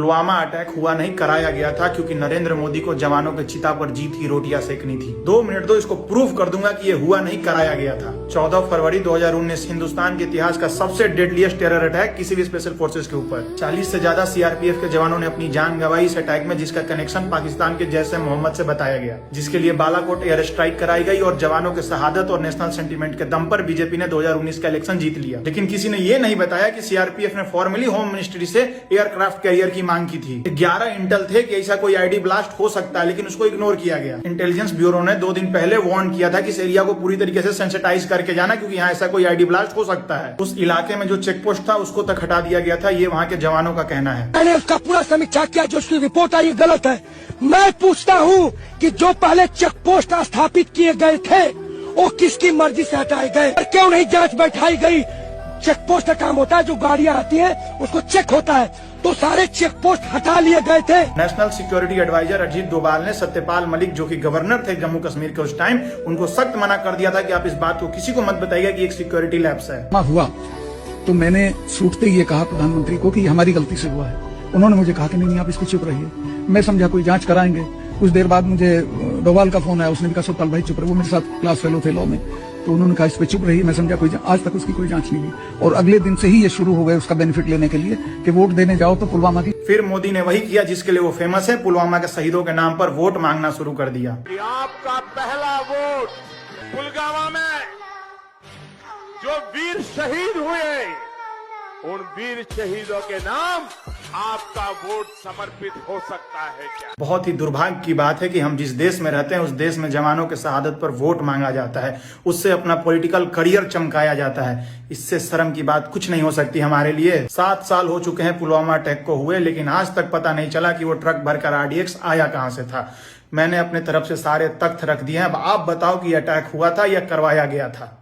Pulwama attack हुआ नहीं, कराया गया था, क्योंकि नरेंद्र मोदी को जवानों के चिता पर जीत की रोटियां सेकनी थी। 2 मिनट दो, इसको प्रूफ कर दूंगा कि ये हुआ नहीं, कराया गया था। 14 फरवरी 2019 हिंदुस्तान के इतिहास का सबसे डेडलीस्ट टेरर अटैक किसी भी स्पेशल फोर्सेस के ऊपर। 40 से ज्यादा सीआरपीएफ के जवानों ने अपनी जान गंवाई इस अटैक में, जिसका कनेक्शन पाकिस्तान के जैश ए मोहम्मद से बताया गया, जिसके लिए बालाकोट एयर स्ट्राइक कराई गई और जवानों के शहादत और नेशनल सेंटीमेंट के दम पर बीजेपी ने 2019 का इलेक्शन जीत लिया। लेकिन किसी ने ये नहीं बताया कि सीआरपीएफ ने फॉर्मली होम मिनिस्ट्री से एयरक्राफ्ट कैरियर की मांग की थी। 11 इंटेल थे कि ऐसा कोई आईडी ब्लास्ट हो सकता है, लेकिन उसको इग्नोर किया गया। इंटेलिजेंस ब्यूरो ने 2 दिन पहले वार्न किया था कि इस एरिया को पूरी तरीके से सेंसिटाइज करके जाना, क्योंकि यहाँ ऐसा कोई आईडी ब्लास्ट हो सकता है। उस इलाके में जो चेक पोस्ट था उसको तक हटा दिया गया था, ये वहाँ के जवानों का कहना है। मैंने उसका पूरा समीक्षा किया, जो उसकी रिपोर्ट आई गलत है। मैं पूछता हूँ कि जो पहले चेक पोस्ट स्थापित किए गए थे वो किसकी मर्जी से हटाए गए, और क्यों नहीं जांच बैठाई गई? चेक पोस्ट का काम होता है, जो गाड़ियां आती हैं उसको चेक होता है, तो सारे चेक पोस्ट हटा लिए गए थे। National security adviser Ajit Doval ने सत्यपाल मलिक, जो कि गवर्नर थे जम्मू कश्मीर के उस टाइम, उनको सख्त मना कर दिया था कि आप इस बात को किसी को मत बताइएगा कि एक सिक्योरिटी लैप्स है। हुआ तो मैंने छूटते ये कहा प्रधानमंत्री को कि हमारी गलती से हुआ है। उन्होंने मुझे कहा कि नहीं आप इस पर चुप रहिए। मैं समझा कोई जांच कराएंगे। कुछ देर बाद मुझे डोभाल का फोन आया, उसने भी कहा सत्यपाल भाई चुप रहे, वो मेरे साथ क्लास फेलो थे लॉ में, तो उन्होंने कहा इस पे चुप रही। मैं समझा कोई आज तक उसकी कोई जांच नहीं हुई, और अगले दिन से ही ये शुरू हो गए उसका बेनिफिट लेने के लिए कि वोट देने जाओ तो पुलवामा की। फिर मोदी ने वही किया जिसके लिए वो फेमस है, पुलवामा के शहीदों के नाम पर वोट मांगना शुरू कर दिया। आपका पहला वोट पुलवामा में जो वीर शहीद हुए, उन वीर शहीदों के नाम आपका वोट समर्पित हो सकता है क्या? बहुत ही दुर्भाग्य की बात है कि हम जिस देश में रहते हैं उस देश में जवानों के शहादत पर वोट मांगा जाता है, उससे अपना पॉलिटिकल करियर चमकाया जाता है। इससे शर्म की बात कुछ नहीं हो सकती हमारे लिए। 7 साल हो चुके हैं पुलवामा अटैक को हुए, लेकिन आज तक पता नहीं चला कि वो ट्रक भरकर RDX आया कहां से था। मैंने अपने तरफ से सारे तथ्य रख दिए हैं, अब आप बताओ कि अटैक हुआ था या करवाया गया था।